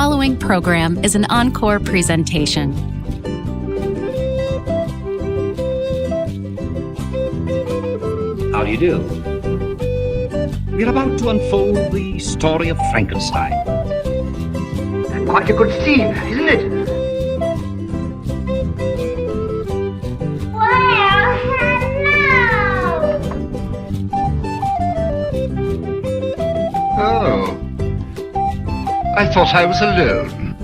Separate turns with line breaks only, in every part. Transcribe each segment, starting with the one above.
following program is an encore presentation.
How do you do? We're about to unfold the story of Frankenstein.
Quite a good scene, isn't it?
Well, hello!
Oh. I thought I was alone.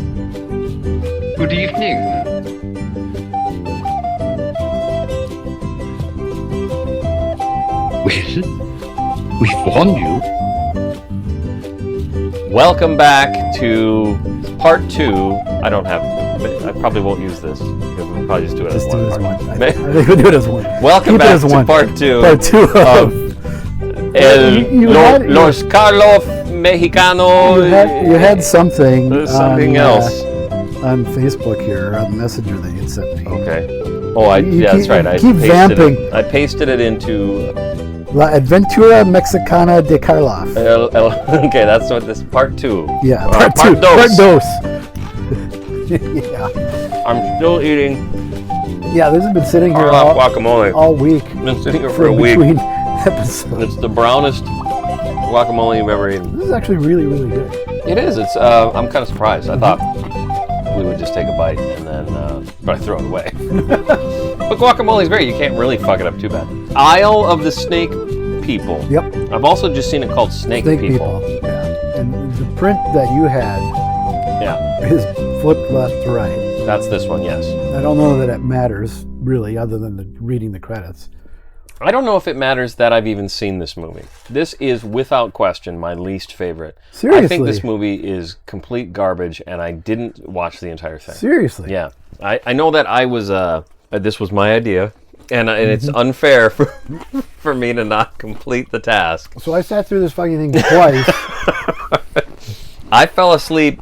Good evening.
Well, we warned you.
Welcome back to part 2. I probably won't use this. We'll probably just do it as one.
Do it as one. I
May-
think we'll do it as one.
Welcome
Keep it
back
as
to
one.
part 2
Part 2
of Boris Karloff, Mexicano.
You had something.
There's something else.
On Facebook here, on Messenger that you'd sent me.
Okay. Oh, that's right.
Keep vamping.
I pasted it into
La Aventura Mexicana de Karloff.
okay, that's what this part 2.
Yeah,
part
two.
dos.
Part dos. Yeah.
I'm still eating
Yeah, this has been sitting here
Karloff guacamole.
all week.
Been sitting here for a week.
Between episodes.
It's the brownest guacamole you've ever eaten.
This is actually really, really good.
It is. It's. I'm kind of surprised. I thought we would just take a bite and then probably throw it away. But guacamole is great. You can't really fuck it up too bad. Isle of the Snake People.
Yep.
I've also just seen it called Snake People.
Yeah. And the print that you had
Yeah.
is flipped left to right.
That's this one. Yes.
I don't know that it matters really, other than reading the credits.
I don't know if it matters that I've even seen this movie. This is without question my least favorite.
Seriously?
I think this movie is complete garbage, and I didn't watch the entire thing.
Seriously?
Yeah. I know that I was. This was my idea. And it's unfair for me to not complete the task.
So I sat through this fucking thing twice.
I fell asleep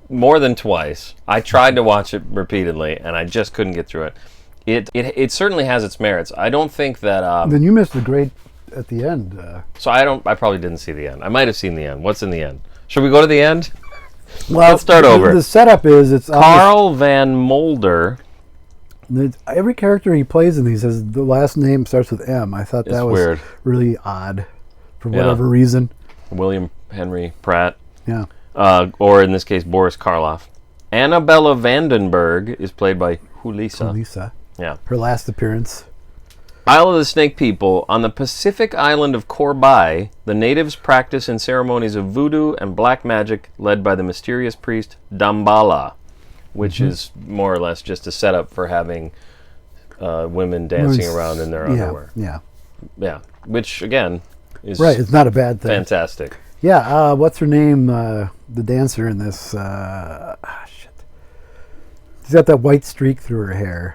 more than twice. I tried to watch it repeatedly, and I just couldn't get through it. It certainly has its merits. I don't think that.
Then you missed the great at the end.
So I probably didn't see the end. I might have seen the end. What's in the end? Should we go to the end?
Well,
Let's start over.
The setup is it's
Carl Van Mulder.
Every character he plays in these has the last name starts with M. I thought that was
weird.
really odd for whatever reason.
William Henry Pratt.
Yeah.
Or in this case, Boris Karloff. Annabella Vandenberg is played by Julissa.
Lisa.
Yeah.
Her last appearance.
Isle of the Snake People. On the Pacific island of Corbay, the natives practice in ceremonies of voodoo and black magic led by the mysterious priest Dambala, which is more or less just a setup for having women dancing around in their underwear.
Yeah.
Yeah. Which, again, is
Right, it's not a bad thing.
fantastic.
Yeah, what's her name? The dancer in this. Shit. She's got that white streak through her hair.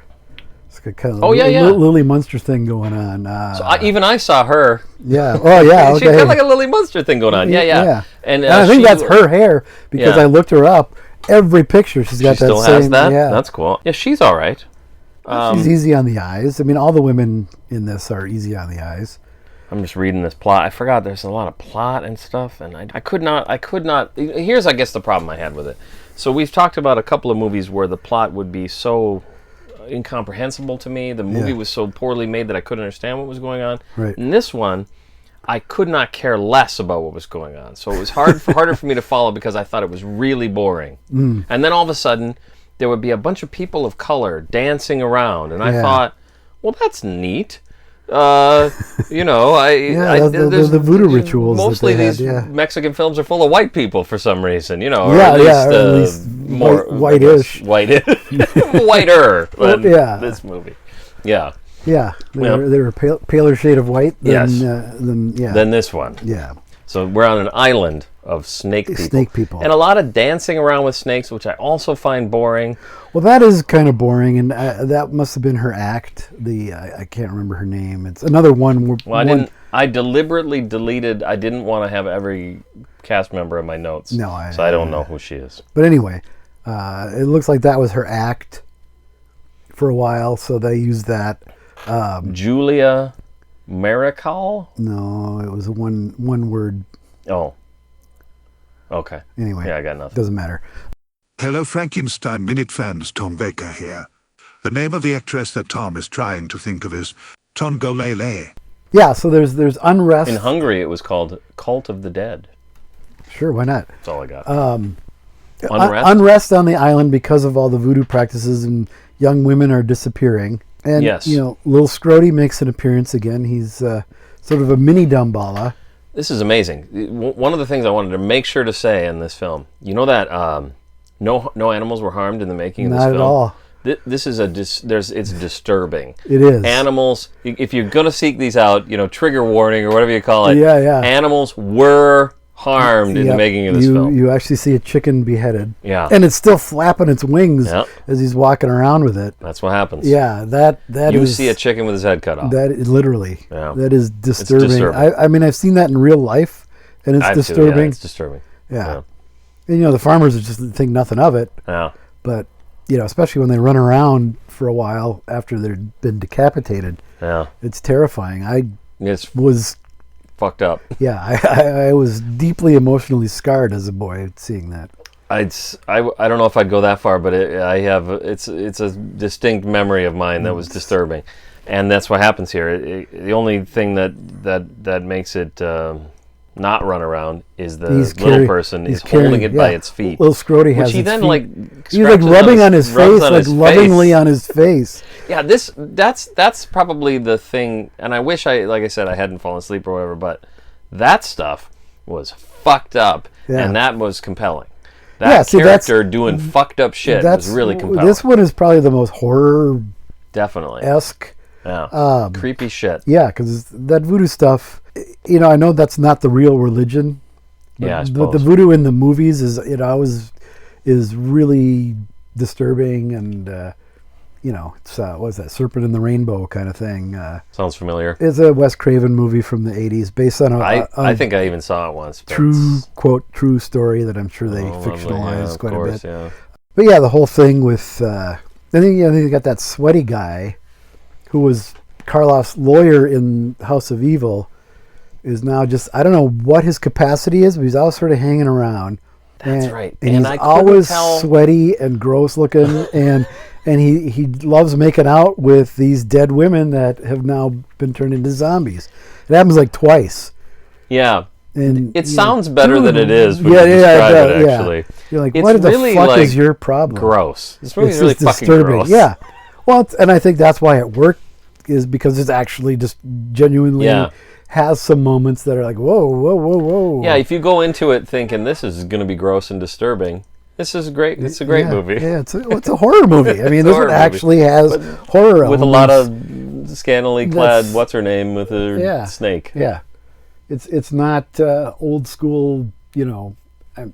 It's got kind of Lily Munster thing going on.
So even I saw her.
Yeah. Oh, yeah. Okay.
She's got like a Lily Munster thing going on. Yeah.
And I think that's her hair because
Yeah.
I looked her up. Every picture she's got
She
that
still
same.
has that?
Yeah.
That's cool. Yeah, she's all right.
She's easy on the eyes. I mean, all the women in this are easy on the eyes.
I'm just reading this plot. I forgot there's a lot of plot and stuff, and I could not. Here's, I guess, the problem I had with it. So we've talked about a couple of movies where the plot would be so incomprehensible to me. The movie was so poorly made that I couldn't understand what was going on.
Right.
In this one, I could not care less about what was going on. So it was harder for me to follow because I thought it was really boring. And then all of a sudden, there would be a bunch of people of color dancing around, and I thought, well, that's neat. The
voodoo rituals.
Mostly
that they
these
had,
Mexican films are full of white people for some reason, or
Yeah,
at least,
or at least
more
white-ish.
whiter than this movie. Yeah.
Yeah, they were paler shade of white than
Than this one.
Yeah.
So we're on an island of snake people. And a lot of dancing around with snakes, which I also find boring.
Well, that is kind of boring, and that must have been her act. I can't remember her name. It's another one.
I deliberately deleted. I didn't want to have every cast member in my notes.
So
I don't know who she is.
But anyway, it looks like that was her act for a while, so they used that.
Julia Marical?
No, it was one word.
Oh. Okay.
Anyway.
Yeah, I got nothing.
Doesn't matter.
Hello Frankenstein Minute fans, Tom Baker here. The name of the actress that Tom is trying to think of is Tongolele.
Yeah, so there's unrest.
In Hungary, it was called Cult of the Dead.
Sure, why not?
That's all I got.
Unrest on the island because of all the voodoo practices, and young women are disappearing. And,
Yes.
Lil Scrody makes an appearance again. He's sort of a mini Damballa.
This is amazing. One of the things I wanted to make sure to say in this film, you know that no animals were harmed in the making of this film?
Not at all.
This is it's disturbing.
It is.
Animals, if you're going to seek these out, trigger warning or whatever you call it.
Yeah.
Animals were harmed in the making of this film.
You actually see a chicken beheaded.
Yeah.
And it's still flapping its wings as he's walking around with it.
That's what happens.
Yeah, that
you
is...
see a chicken with his head cut off.
That is literally.
Yeah.
That is disturbing.
It's disturbing.
I mean, I've seen that in real life, and it's disturbing.
Yeah, it's disturbing.
Yeah. And, the farmers just think nothing of it.
Yeah.
But, especially when they run around for a while after they've been decapitated. Yeah. It's terrifying.
It's
was...
fucked up.
Yeah, I was deeply emotionally scarred as a boy seeing that.
I don't know if I'd go that far, but it's a distinct memory of mine that was disturbing, and that's what happens here. The only thing that makes it not run around is the little person is holding it by its feet.
Little Scrody has
which he then
feet. He's like rubbing on his face, like lovingly on his face.
Yeah, that's probably the thing, and I wish like I said, I hadn't fallen asleep or whatever, but that stuff was fucked up, and that was compelling. That character doing fucked up shit was really compelling.
This one is probably the most horror,
definitely
esque,
creepy shit.
Yeah, because that voodoo stuff. I know that's not the real religion. But the voodoo in the movies is really disturbing, and it's what is that, Serpent in the Rainbow kind of thing.
Sounds familiar.
It's a Wes Craven movie from the 80s based on
I think I even saw it once.
True story that I'm sure they fictionalized quite a bit.
Yeah.
But yeah, the whole thing with then you got that sweaty guy who was Karloff's lawyer in House of Evil, is now just, I don't know what his capacity is, but he's always sort of hanging around.
That's right.
And he's always sweaty and gross looking, and he loves making out with these dead women that have now been turned into zombies. It happens like twice.
Yeah.
And
it sounds better than it is when you describe it, actually.
Yeah. You're like, what the fuck is your problem?
Gross. This movie's really fucking gross.
Yeah. Well, and I think that's why it worked, is because it's actually just genuinely has some moments that are like, whoa.
Yeah, if you go into it thinking this is going to be gross and disturbing, this is great. It's a great movie.
Yeah, it's a horror movie. I mean, this one actually has horror
with a lot of scantily clad what's her name with her snake.
Yeah, it's not old school.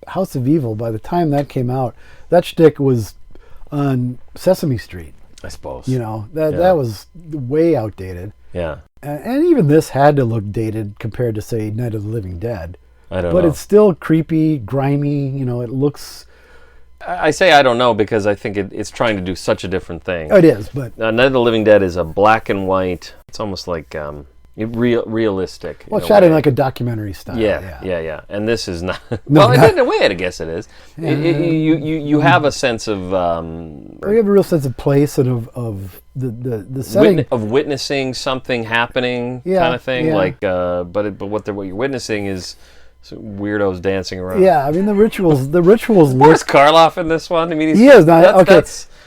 House of Evil. By the time that came out, that shtick was on Sesame Street.
I suppose.
That was way outdated.
Yeah.
And even this had to look dated compared to, say, Night of the Living Dead.
I don't know.
But it's still creepy, grimy. It looks...
I say I don't know because I think it's trying to do such a different thing.
It is, but...
Night of the Living Dead is a black and white... It's almost like realistic.
Well, shot in like a documentary style.
Yeah. And this is not... well, in a way, I guess it is. You have a sense of...
you have a real sense of place and of the setting.
Of witnessing something happening kind of thing. Yeah. But what you're witnessing is weirdos dancing around.
Yeah, I mean, the rituals...
Boris Karloff in this one? I mean,
he is not... Okay.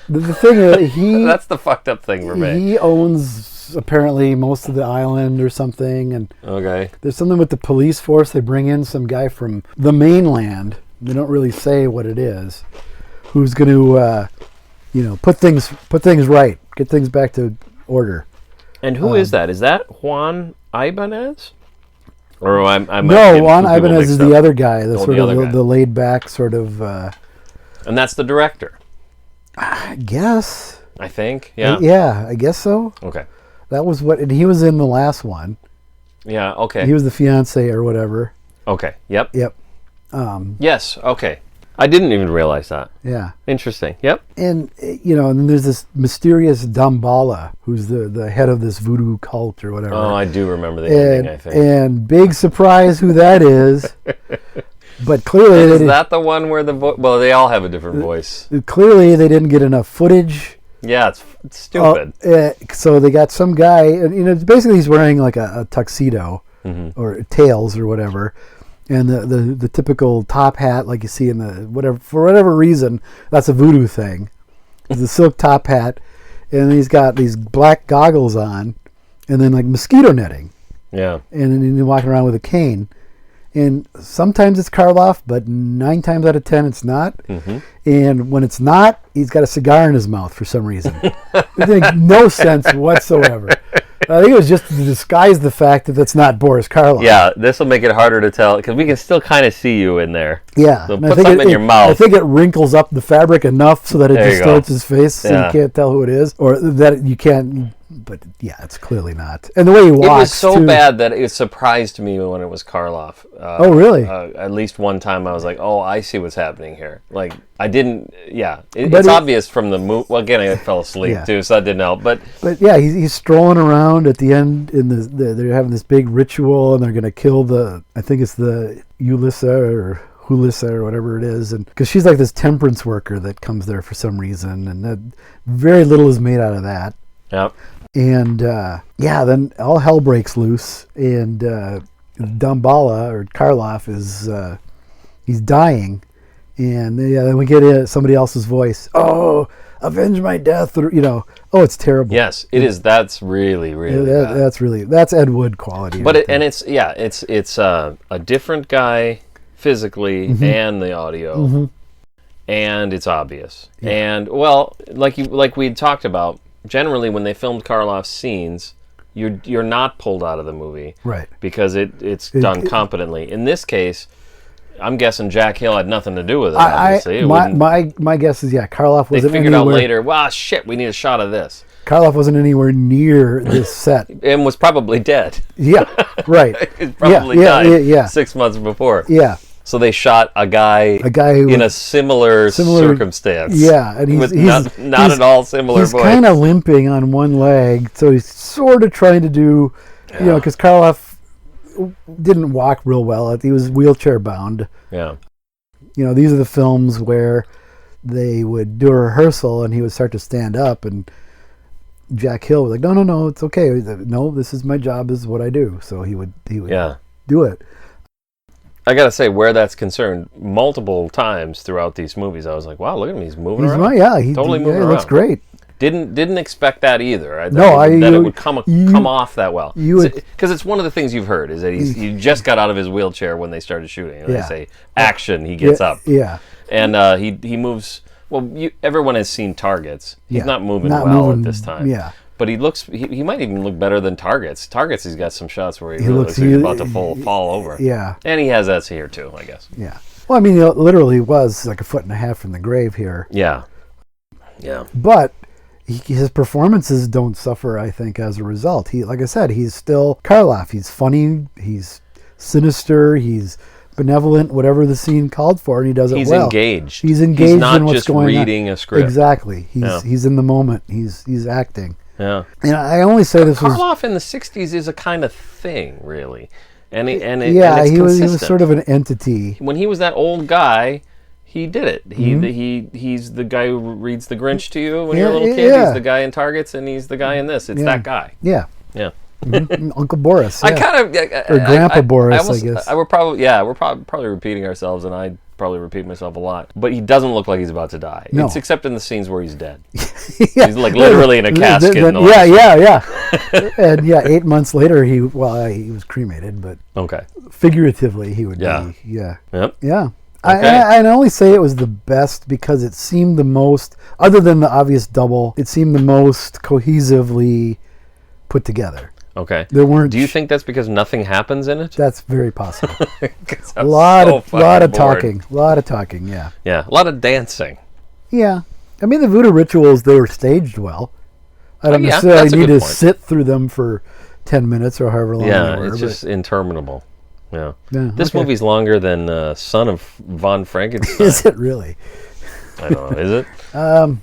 The thing is,
that's the fucked up thing for me.
He owns... apparently most of the island or something, and there's something with the police force. They bring in some guy from the mainland, they don't really say what it is, who's going to put things right, get things back to order.
And who is that? Is that Juan Ibanez? Or
no, Juan Ibanez is the other guy, the laid back sort of
and that's the director,
I guess.
I think. Yeah.
Yeah, I guess so.
Okay.
That was and he was in the last one.
Yeah, okay.
He was the fiance or whatever.
Okay, yep.
Yes,
okay. I didn't even realize that.
Yeah.
Interesting, yep.
And, and then there's this mysterious Damballa, who's the head of this voodoo cult or whatever.
Oh, I do remember the ending, I think.
And big surprise who that is. But clearly...
Is that the one where the well, they all have a different voice.
Clearly they didn't get enough footage.
Yeah, it's stupid.
So they got some guy, and basically he's wearing like a tuxedo or tails or whatever, and the typical top hat like you see in the whatever, for whatever reason, that's a voodoo thing. It's a silk top hat, and he's got these black goggles on, and then like mosquito netting.
Yeah.
And then he's walking around with a cane. And sometimes it's Karloff, but 9 times out of 10 it's not. Mm-hmm. And when it's not, he's got a cigar in his mouth for some reason. It makes no sense whatsoever. I think it was just to disguise the fact that that's not Boris Karloff.
Yeah, this will make it harder to tell because we can still kind of see you in there.
Yeah.
So put something in your mouth.
I think it wrinkles up the fabric enough so that it distorts his face so you can't tell who it is. Or that you can't... But yeah, it's clearly not. And the way he walks,
it was so bad that it surprised me when it was Karloff.
Oh, really?
At least one time I was like, "Oh, I see what's happening here." Like I didn't. Yeah, it's obvious from the movie. Well, again, I fell asleep too, so that didn't help. But
yeah, he's strolling around at the end. They're having this big ritual, and they're going to kill I think it's the Ulissa or Hulissa or whatever it is, and because she's like this temperance worker that comes there for some reason, and that very little is made out of that.
Yep.
And then all hell breaks loose, and Damballa or Karloff is he's dying, and then we get somebody else's voice. Oh, avenge my death! Or, oh, it's terrible.
Yes, it is. That's really, really bad.
That's Ed Wood quality.
But it's a different guy physically and the audio, and it's obvious. Yeah. And well, like we talked about. Generally, when they filmed Karloff's scenes, you're not pulled out of the movie,
right?
Because it's done competently. In this case, I'm guessing Jack Hill had nothing to do with it. Obviously,
my guess is Karloff wasn't.
They figured out later. Well, shit, we need a shot of this.
Karloff wasn't anywhere near this set,
and was probably dead.
Yeah, right.
He probably died 6 months before.
Yeah.
So they shot a guy who in a similar circumstance.
Yeah, and he's
not at all similar.
He's kind of limping on one leg, so he's sort of trying to do, because Karloff didn't walk real well. He was wheelchair bound.
Yeah.
These are the films where they would do a rehearsal and he would start to stand up, and Jack Hill was like, "No, it's okay. No, this is my job. This is what I do." So he would do it.
I gotta say, where that's concerned, multiple times throughout these movies, I was like, "Wow, look at him! He's moving around.
He's
totally moving around.
He looks great."
Didn't expect that either. That it would come off that well. Because it's one of the things you've heard is that he just got out of his wheelchair when they started shooting. They say action, he gets up.
Yeah,
and he moves. Well, everyone has seen Targets. He's not moving well at this time.
Yeah.
But he looks. He might even look better than Targets. Targets, he's got some shots where he looks like he's about to fall over.
Yeah,
and he has that here too, I guess.
Yeah. Well, I mean, he literally was like 1.5 feet from the grave here.
Yeah. Yeah.
But his performances don't suffer, I think, as a result. Like I said, he's still Karloff. He's funny. He's sinister. He's benevolent. Whatever the scene called for, and he does it well.
He's engaged.
He's engaged in what's going on.
He's not just reading a script.
Exactly. He's in the moment. He's acting.
Yeah.
And I only say this
Karloff in the 60s is a kind of thing, really. And it's
he was sort of an entity.
When he was that old guy, he did it. He's the guy who reads The Grinch to you when you're a little kid. He's the guy in Targets, and he's the guy in this. It's that guy.
Yeah.
Yeah.
Uncle Boris.
I kind of
or Grandpa Boris, I guess.
We're probably repeating ourselves, and I probably repeat myself a lot. But he doesn't look like he's about to die.
No.
It's except in the scenes where he's dead. He's like literally in a casket.
And 8 months later, he was cremated, but figuratively he would be. Yeah.
Yep.
Yeah.
Okay.
I only say it was the best because it seemed the most, other than the obvious double, it seemed the most cohesively put together.
Okay.
There weren't.
Do you think that's because nothing happens in it?
That's very possible. A lot of talking. A lot of talking. Yeah.
Yeah. A lot of dancing.
Yeah. I mean, the voodoo rituals, they were staged well. I don't necessarily need to sit through them for 10 minutes or however long they were.
Yeah, it's just interminable. Yeah. This movie's longer than Son of Von Frankenstein.
Is it really?
I don't know. Is it?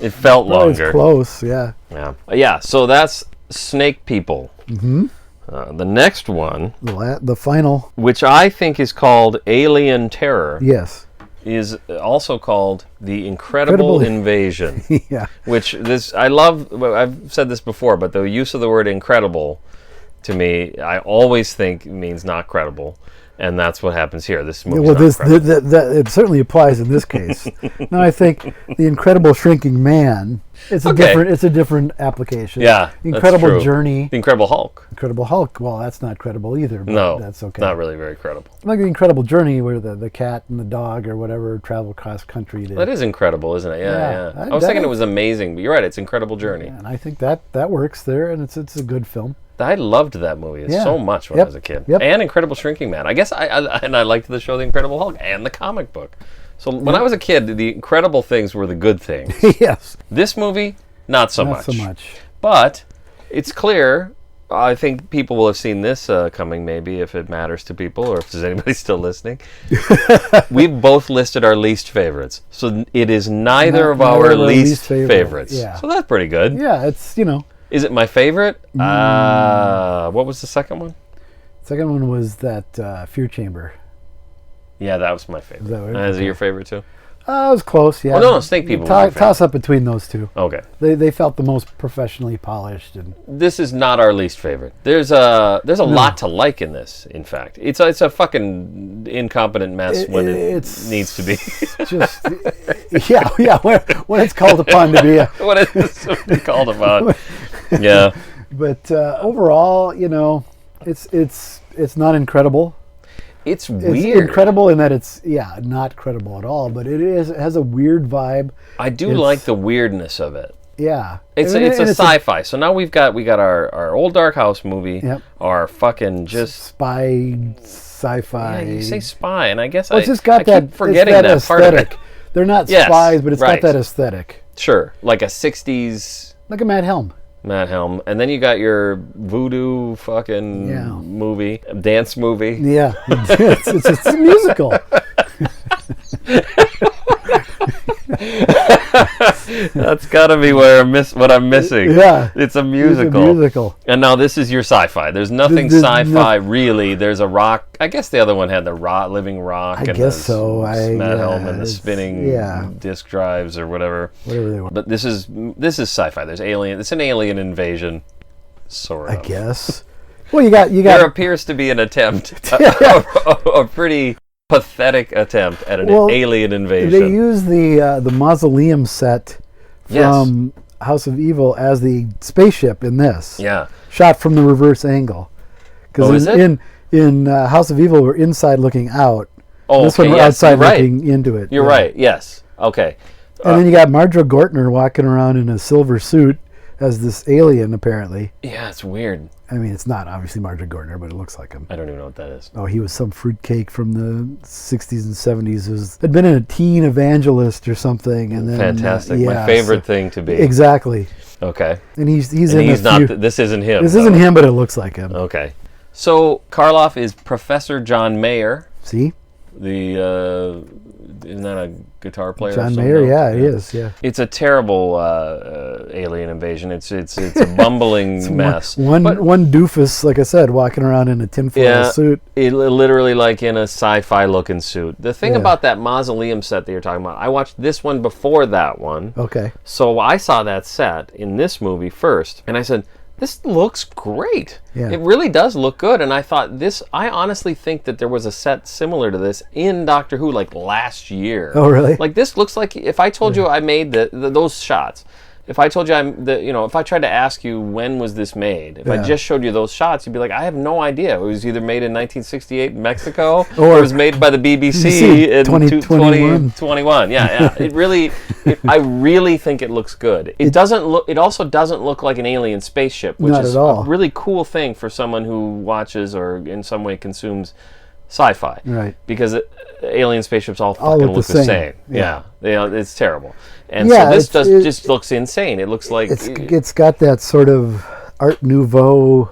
It felt longer.
It's close, yeah.
Yeah. Yeah, so that's Snake People.
Mm-hmm.
The next one,
the final,
which I think is called Alien Terror,
yes,
is also called The Incredible Invasion.
Yeah.
Which I love. I've said this before, but the use of the word incredible, to me, I always think means not credible. And that's what happens here. This movie,
it certainly applies in this case. Now, I think The Incredible Shrinking Man. It's a different application.
Yeah,
Incredible
that's true.
Journey.
The Incredible Hulk.
Incredible Hulk. Well, that's not credible either. But
No,
that's okay.
Not really very credible.
Like The Incredible Journey, where the cat and the dog or whatever travel cross country.
That is incredible, isn't it? Yeah. I was thinking it was amazing, but you're right. It's Incredible Journey.
And I think that works there, and it's a good film.
I loved that movie so much when I was a kid.
Yep.
And Incredible Shrinking Man. I guess I liked the show The Incredible Hulk and the comic book. So when I was a kid, the incredible things were the good things.
Yes.
This movie, not so much.
Not so much.
But it's clear. I think people will have seen this coming, maybe, if it matters to people, or if there's anybody still listening. We've both listed our least favorites. So it is neither of our least favorites.
Yeah.
So that's pretty good.
Yeah, it's,
Is it my favorite? What was the second one?
Second one was that Fear Chamber.
Yeah, that was my favorite. Is it your favorite too?
It was close, yeah.
Oh, no, Snake People was my favorite.
Toss up between those two.
Okay.
They felt the most professionally polished. And
this is not our least favorite. There's a lot to like in this, in fact. It's a fucking incompetent mess when it needs to be.
Just, yeah, when it's called upon to be.
When it's called upon. Yeah.
But overall, it's not incredible.
It's weird.
It's incredible in that it's not credible at all, but it has a weird vibe.
I do like the weirdness of it.
Yeah.
It's a sci-fi. So now we got our old Dark House movie, our fucking just
spy sci-fi.
Yeah, you say spy, and I guess
it's just got that
keep forgetting that
aesthetic.
Part of it.
They're not spies, but it's got that aesthetic.
Sure, like a 60s.
Like a Matt Helm.
And then you got your voodoo fucking movie, dance movie.
Yeah, it's a musical.
That's got to be what I'm missing.
Yeah,
it's a musical.
It's a musical.
And now this is your sci-fi. There's nothing sci-fi really. There's a rock. I guess the other one had the living rock.
I guess so.
Matt Helm and the spinning disc drives or whatever.
Whatever they were.
But this is sci-fi. There's alien. It's an alien invasion, sort of.
I guess. Well, you got.
There appears to be an attempt, a pretty pathetic attempt at an alien invasion.
They use the mausoleum set from House of Evil as the spaceship in this.
Yeah.
Shot from the reverse angle. Because in House of Evil, we're inside looking out.
Oh,
this one we're outside looking into it.
You're right. Yes. Okay.
And then you got Marjorie Gortner walking around in a silver suit as this alien, apparently.
Yeah, it's weird.
I mean, it's not obviously Marjorie Gortner, but it looks like him.
I don't even know what that is.
Oh, he was some fruitcake from the 60s and 70s. Had been a teen evangelist or something, and then
fantastic. My favorite thing to be.
Exactly.
Okay.
And he's
not. This isn't him.
This isn't him, but it looks like him.
Okay. So Karloff is Professor John Mayer.
See.
Isn't that a guitar player?
John Mayer, he is. Yeah.
It's a terrible alien invasion. It's a bumbling mess.
One doofus, like I said, walking around in a tinfoil suit.
Literally like in a sci-fi looking suit. The thing about that mausoleum set that you're talking about, I watched this one before that one.
Okay.
So I saw that set in this movie first, and I said, this looks great.
Yeah.
It really does look good. And I thought I honestly think that there was a set similar to this in Doctor Who like last year.
Oh, really?
Like this looks like, if I told you I made those shots, if I told you if I tried to ask you when was this made, if I just showed you those shots, you'd be like, I have no idea. It was either made in 1968 in Mexico or it was made by the BBC in 2021. Yeah. I really think it looks good. It also doesn't look like an alien spaceship, which is a really cool thing for someone who watches or in some way consumes sci-fi.
Right.
Because alien spaceships all fucking look the same. Yeah. It's terrible. And so this just looks insane. It looks like
it's got that sort of Art Nouveau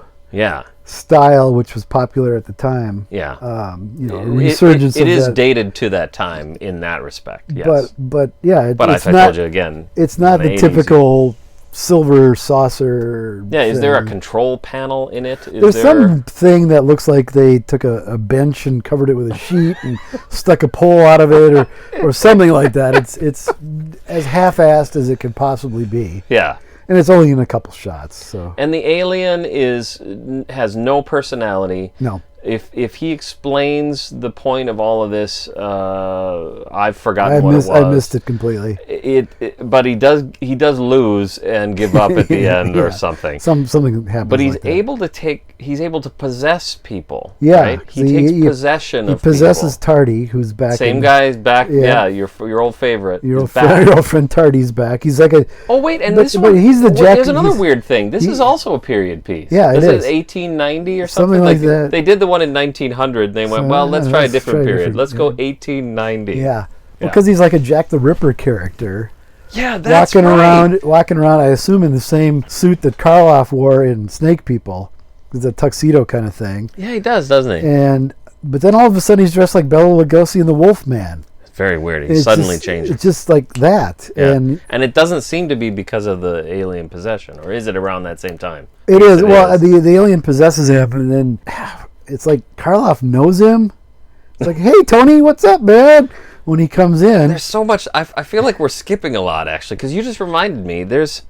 style, which was popular at the time.
Yeah.
A resurgence of that.
It is dated to that time in that respect. Yes.
But I
told you again.
It's not the typical silver saucer.
Yeah, is there a
thing.
control panel in it?
There's something that looks like they took a bench and covered it with a sheet and stuck a pole out of it, or something like that. It's as half-assed as it could possibly be.
Yeah.
And it's only in a couple shots. So.
And the alien has no personality.
No.
If he explains the point of all of this, I've forgotten what it was.
I missed it completely.
But he does lose and give up at the end or something.
Something happens.
But he's
like that.
able to possess people.
Yeah,
right? He takes possession of people.
He possesses Tardy, who's back.
Same guy's back. Yeah, your old favorite.
Your old friend Tardy's back. He's like a.
Oh wait, and
he's the Jack.
There's another weird thing. This is also a period piece.
Yeah, it is.
This is 1890 or something
like that.
They did the one in 1900. They went, well, let's try a different period. Let's go 1890.
Yeah, because he's like a Jack the Ripper character.
Yeah, that's
walking around. I assume in the same suit that Karloff wore in Snake People. It's a tuxedo kind of thing.
Yeah, he does, doesn't he?
But then all of a sudden he's dressed like Bela Lugosi in The Wolfman.
It's very weird. He suddenly changes.
It's just like that.
Yeah. And it doesn't seem to be because of the alien possession, or is it around that same time?
It is. Well, the alien possesses him, and then it's like Karloff knows him. It's like, hey, Tony, what's up, man? When he comes in.
There's so much. I feel like we're skipping a lot, actually, because you just reminded me. There's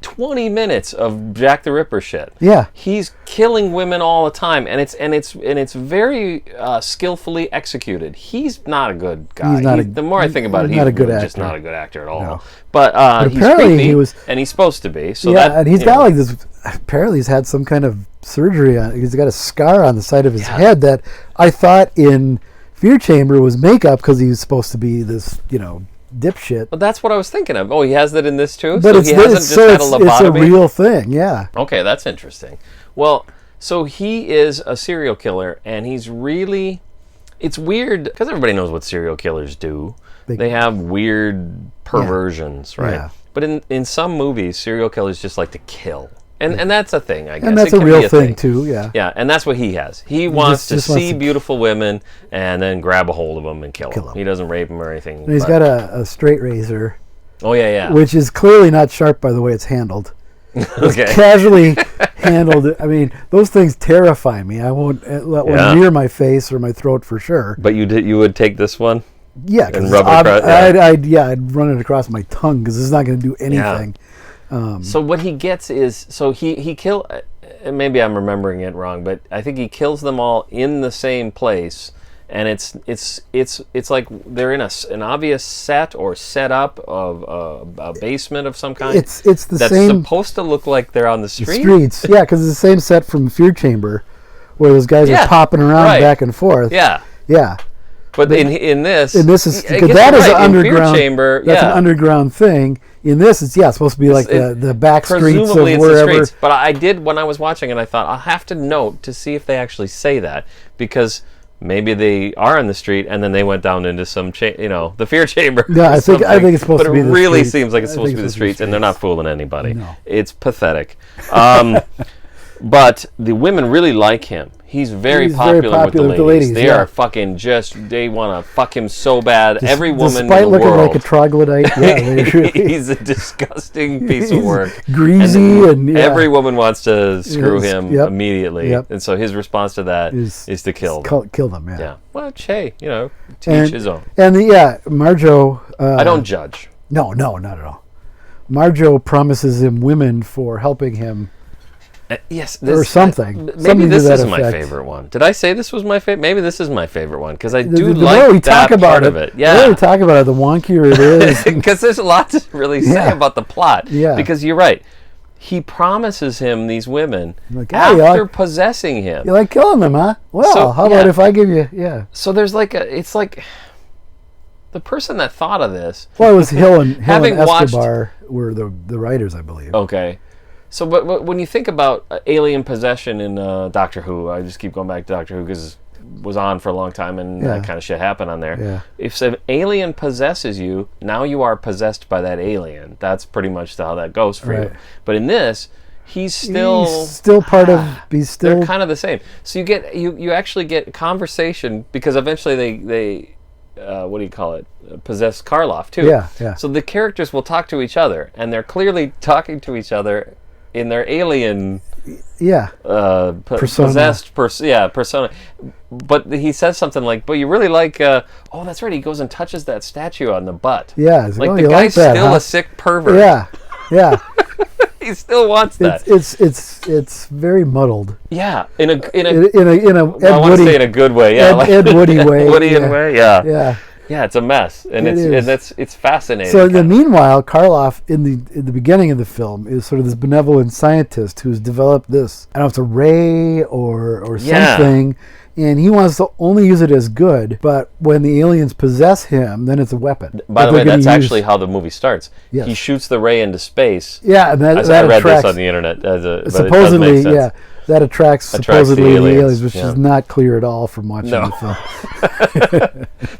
20 minutes of Jack the Ripper shit.
Yeah.
He's killing women all the time, and it's very skillfully executed. He's not a good guy. The more I think about it, he's just not a good actor at all. No. But he's creepy, and he's supposed to be. So
and he's got like this. Apparently, he's had some kind of surgery on. He's got a scar on the side of his head that I thought in Fear Chamber was makeup because he was supposed to be this, dipshit.
Well, that's what I was thinking of. Oh, he has that in this too?
But
he hasn't just had a lobotomy?
It's a real thing, yeah.
Okay, that's interesting. Well, so he is a serial killer, and he's really... It's weird, because everybody knows what serial killers do. They have weird perversions, right? Yeah. But in some movies, serial killers just like to kill. And that's a thing, I guess.
And that's a real thing, too, yeah.
Yeah, and that's what he has. He wants to see beautiful women and then grab a hold of them and kill them. He doesn't rape them or anything.
And he's got a straight razor.
Oh, yeah.
Which is clearly not sharp by the way it's handled.
Okay.
It's casually handled. I mean, those things terrify me. I won't let one near my face or my throat for sure.
But you would take this one?
Yeah.
And rub it across?
I'd run it across my tongue because it's not going to do anything.
So what he gets is, he kill. Maybe I'm remembering it wrong, but I think he kills them all in the same place, and it's like they're in an obvious set or setup of a basement of some kind.
It's the
that's
same.
Supposed to look like they're on the street.
The streets, yeah, because it's the same set from Fear Chamber, where those guys are popping around back and forth.
Yeah. But in this is
because that is an underground
chamber.
That's an underground thing. In this, it's supposed to be like the back streets of wherever. The streets.
But I did when I was watching it. I thought I'll have to note to see if they actually say that, because maybe they are in the street and then they went down into some the Fear Chamber.
Yeah, I think it's supposed to be.
But it really seems like it's supposed to be the streets, and they're not fooling anybody.
No.
It's pathetic. But the women really like him. He's very popular with the ladies. They are fucking they want to fuck him so bad. Every woman in the world.
Despite looking like a troglodyte,
he's a disgusting piece of work.
Greasy and
every woman wants to screw him immediately. Yep. And so his response to that is to kill them.
Kill them,
yeah. Well, hey, to each his own.
And Marjo.
I don't judge.
No, not at all. Marjo promises him women for helping him.
Yes,
or something.
Maybe this is my favorite one. Did I say this was my favorite? Maybe this is my favorite one because I do like that part of it. Yeah,
the more we talk about it, the wonkier it is.
Because there's a lot to really say about the plot. Yeah, because you're right. He promises him these women after possessing him.
You like killing them, huh? Well, how about if I give you? Yeah.
So there's it's like the person that thought of this.
Well, it was Hill and Escobar were the writers, I believe.
Okay. So, but when you think about alien possession in Doctor Who, I just keep going back to Doctor Who because it was on for a long time and that kind of shit happened on there. Yeah. If an alien possesses you, now you are possessed by that alien. That's pretty much how that goes for you. But in this, he's still
part of.
They're kind of the same. So you actually get conversation because eventually what do you call it? Possess Karloff too.
Yeah, yeah.
So the characters will talk to each other, and they're clearly talking to each other in their alien.
Yeah. Persona.
Persona. But he says something like, "But you really like." Oh, that's right. He goes and touches that statue on the butt.
Yeah.
Like
oh,
the
you
guy's
like that,
still
huh?
a sick pervert.
Yeah. Yeah.
He still wants that.
It's very muddled.
Yeah, in a
Ed
I want to say in a good way. Yeah,
Ed Woody way.
Woodyan way. Yeah.
Yeah.
Yeah, it's a mess, and it's fascinating.
So meanwhile, Karloff in the beginning of the film is sort of this benevolent scientist who's developed this. I don't know if it's a ray or something, and he wants to only use it as good. But when the aliens possess him, then it's a weapon.
By the way, that's actually how the movie starts.
Yes.
He shoots the ray into space.
Yeah, and that
I read
attracts,
this on the internet.
Supposedly, yeah. That attracts supposedly the aliens, which
yeah.
is not clear at all from watching the film.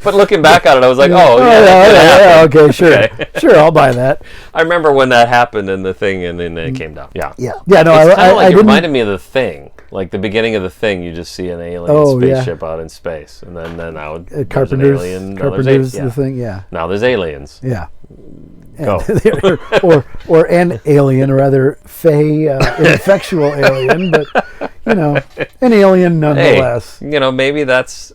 But looking back on it, I was like,
okay, sure. Okay. Sure, I'll buy that.
I remember when that happened in the thing, and then it came down. Yeah.
No,
it's kind of like it reminded me of The Thing. Like the beginning of The Thing, you just see an alien spaceship out in space, and then now there's an alien.
Carpenter's The Thing, yeah.
Now there's aliens.
Yeah.
Go.
or an alien, or rather, ineffectual alien, but an alien nonetheless.
Hey,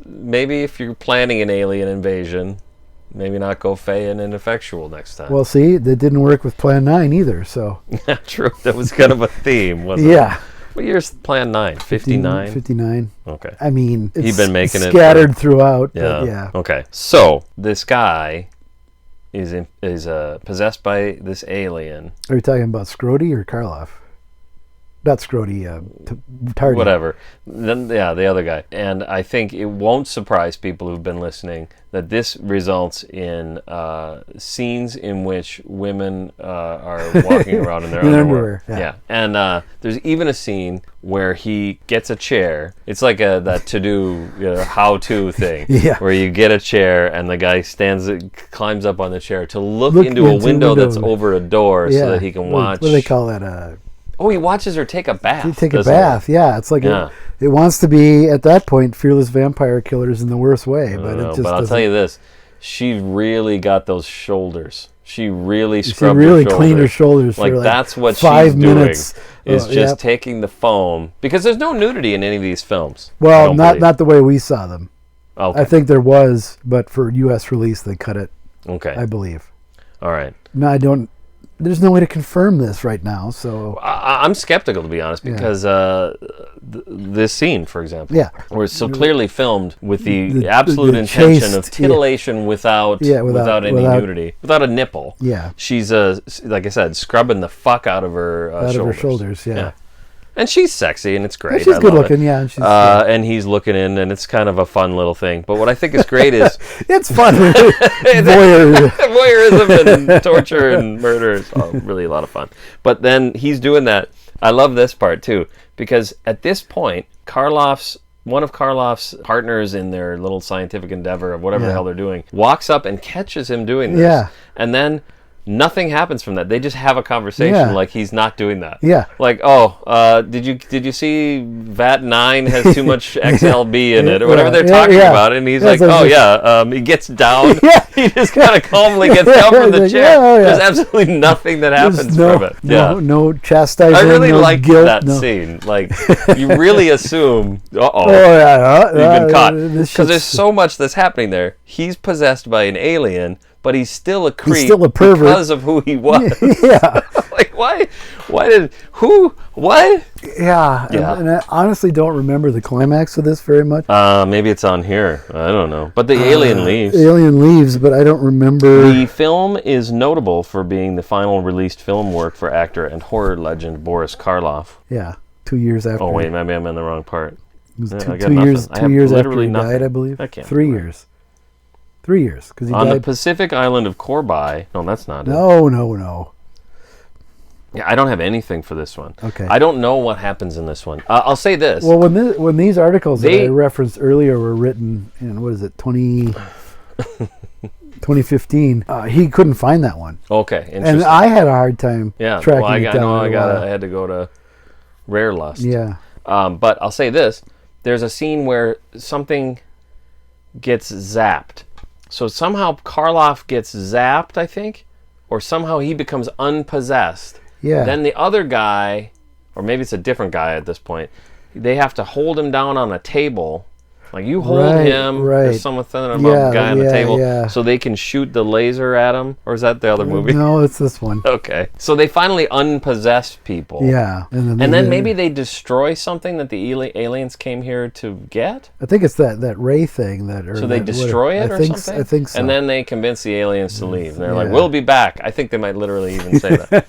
maybe if you're planning an alien invasion, maybe not go fey and ineffectual next time.
Well, see, that didn't work with Plan 9 either. So
true, that was kind of a theme, wasn't it?
Yeah.
What year's Plan 9? 59?
59.
Okay.
I mean, it's
he'd been making
scattered throughout.
Yeah.
But yeah.
Okay. So this guy is possessed by this alien.
Are you talking about Scrody or Karloff? Not Scrody, Tardy.
Whatever. Then, the other guy. And I think it won't surprise people who've been listening that this results in scenes in which women are walking around in their underwear. Yeah. And there's even a scene where he gets a chair. It's like that to-do how-to thing. Yeah. Where you get a chair and the guy climbs up on the chair to look into a window that's over a door so that he can watch.
What do they call that?
He watches her take a bath.
Take a bath, yeah. It's like it wants to be, at that point, fearless vampire killers in the worst way. But I'll
tell you this. She really got those shoulders. She really scrubbed her shoulders. She really cleaned
her shoulders for
that's what
5
she's
minutes.
Doing. Is just taking the foam. Because there's no nudity in any of these films.
Well, not the way we saw them.
Okay.
I think there was, but for U.S. release, they cut it.
Okay.
I believe.
All right.
No, I don't. There's no way to confirm this right now, so
I'm skeptical, to be honest, because this scene, for example, where it's so clearly filmed with the absolute intention of titillation without any nudity, without a nipple.
Yeah,
she's like I said, scrubbing the fuck out of her
shoulders. Yeah.
And she's sexy, and it's great.
And she's good looking, yeah. And,
and he's looking in, and it's kind of a fun little thing. But what I think is great is...
it's fun.
Voyeurism and torture and murder is really a lot of fun. But then he's doing that. I love this part, too, because at this point, one of Karloff's partners in their little scientific endeavor of whatever the hell they're doing, walks up and catches him doing this. Yeah. And then... nothing happens from that. They just have a conversation like he's not doing that.
Yeah.
Like, did you see VAT 9 has too much XLB in it or whatever they're talking about, and he's like, he gets down. He just kind of calmly gets down from the chair. There's absolutely nothing that happens from it.
No chastisement.
I really like
guilt,
that scene. Like, you really assume, you've been caught, because there's so much that's happening there. He's possessed by an alien. But he's still a creep.
He's still a pervert
because of who he was.
Yeah.
Like, why did, who, what?
Yeah. And I honestly don't remember the climax of this very much.
Maybe it's on here. I don't know. But the alien leaves.
The alien leaves, but I don't remember.
The film is notable for being the final released film work for actor and horror legend Boris Karloff.
Yeah. 2 years after.
Oh, wait, maybe I'm in the wrong part.
It was 2 years after he died, I believe.
I can't
3 years. 3 years, because he died
on the Pacific island of Korbai. No, that's not it.
No.
Yeah, I don't have anything for this one.
Okay.
I don't know what happens in this one. I'll say this.
Well, when these articles that I referenced earlier were written in 2015, he couldn't find that one.
Okay, interesting.
And I had a hard time tracking it down.
I had to go to Rare Lust.
Yeah.
But I'll say this. There's a scene where something gets zapped. So somehow Karloff gets zapped, I think, or somehow he becomes unpossessed.
Yeah.
Then the other guy, or maybe it's a different guy at this point, they have to hold him down on a table. Like, you hold him, there's something about a guy on the table, so they can shoot the laser at him. Or is that the other movie?
No, it's this one.
Okay. So they finally unpossess people.
Yeah.
And then maybe they destroy something that the aliens came here to get?
I think it's that ray thing.
So they destroy it or something?
I think so.
And then they convince the aliens to leave. And they're like, we'll be back. I think they might literally even say that.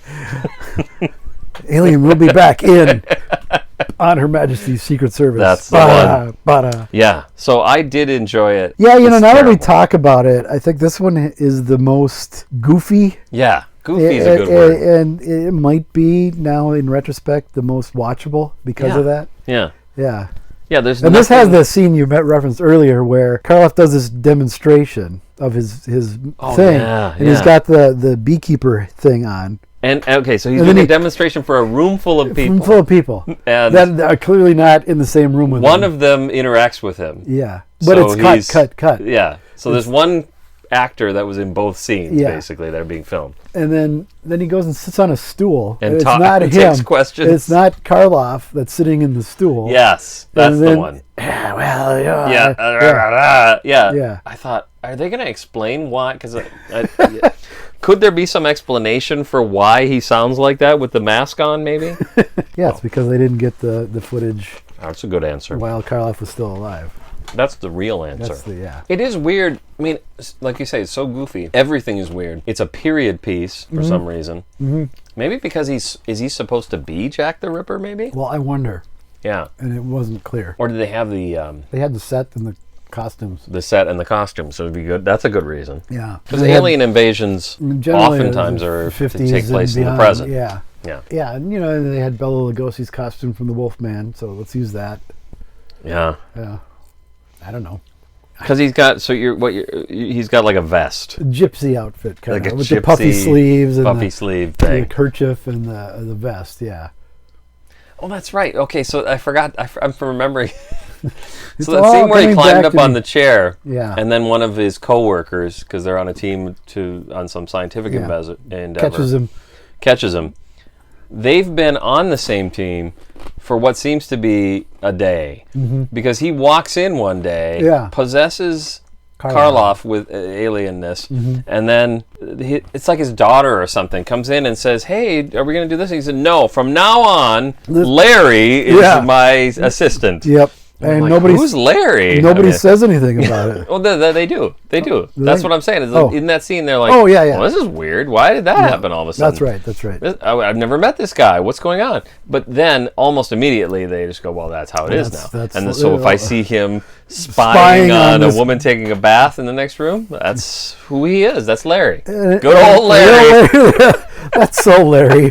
Alien will be back in on Her Majesty's Secret Service.
That's the one. Yeah, so I did enjoy it.
Yeah, now that we talk about it, I think this one is the most goofy.
Yeah, goofy is a good word.
And it might be, now in retrospect, the most watchable because of that.
Yeah.
Yeah.
Yeah, there's
and this has the scene you referenced earlier where Karloff does this demonstration of his thing. And he's got the beekeeper thing on.
And okay, so he's doing a demonstration for a room full of people.
Room full of people
and
that are clearly not in the same room with him.
One of them interacts with him.
Yeah, but so it's cut.
Yeah, so there's one actor that was in both scenes, basically, that are being filmed.
And then he goes and sits on a stool.
And
it's not him.
Takes questions.
It's not Karloff that's sitting in the stool.
Yes, that's the one.
Yeah.
I thought, are they going to explain why? Because could there be some explanation for why he sounds like that with the mask on, maybe?
It's because they didn't get the footage.
That's a good answer.
While Karloff was still alive.
That's the real answer.
That's
It is weird. I mean, like you say, it's so goofy. Everything is weird. It's a period piece for some reason. Mm-hmm. Maybe because is he supposed to be Jack the Ripper, maybe?
Well, I wonder.
Yeah.
And it wasn't clear.
Or did they have the...
they had the set and the costumes.
The set and the costumes, so it'd be good. That's a good reason.
Yeah.
Because alien invasions oftentimes are to take place in the present.
Yeah.
Yeah.
Yeah, and they had Bela Lugosi's costume from the Wolfman, so let's use that.
Yeah.
Yeah. I don't know.
Because he's got he's got like a vest,
a gypsy outfit, kind
like
of, with the puffy sleeves and
the
kerchief and the vest. Yeah.
Oh, that's right. Okay, so I forgot. I'm remembering. So that scene where he climbed up on the chair, and then one of his coworkers, because they're on a team on some scientific endeavor, catches him. They've been on the same team for what seems to be a day, because he walks in one day, possesses Karloff with alienness, and then it's like his daughter or something comes in and says, "Hey, are we going to do this?" And he said, "No, from now on, Larry is my assistant."
Yep.
And like, who's Larry?
Nobody says anything about it.
Well, they do. They do. That's what I'm saying. In that scene, they're like, well, this is weird. Why did that happen all of a sudden?
That's right.
I've never met this guy. What's going on? But then, almost immediately, they just go, well, that's how it is now. And so if I see him spying on a woman taking a bath in the next room, that's who he is. That's Larry. Good old Larry.
That's so Larry.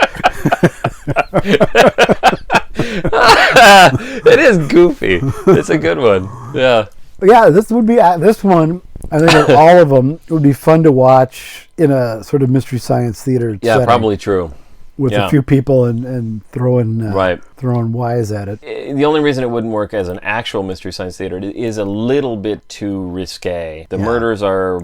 It is goofy. It's a good one. Yeah.
Yeah, this would be this one. I think of all of them, it would be fun to watch in a sort of mystery science theater.
Yeah, probably true.
With a few people and throwing whys at it.
The only reason it wouldn't work as an actual mystery science theater is a little bit too risque. The murders are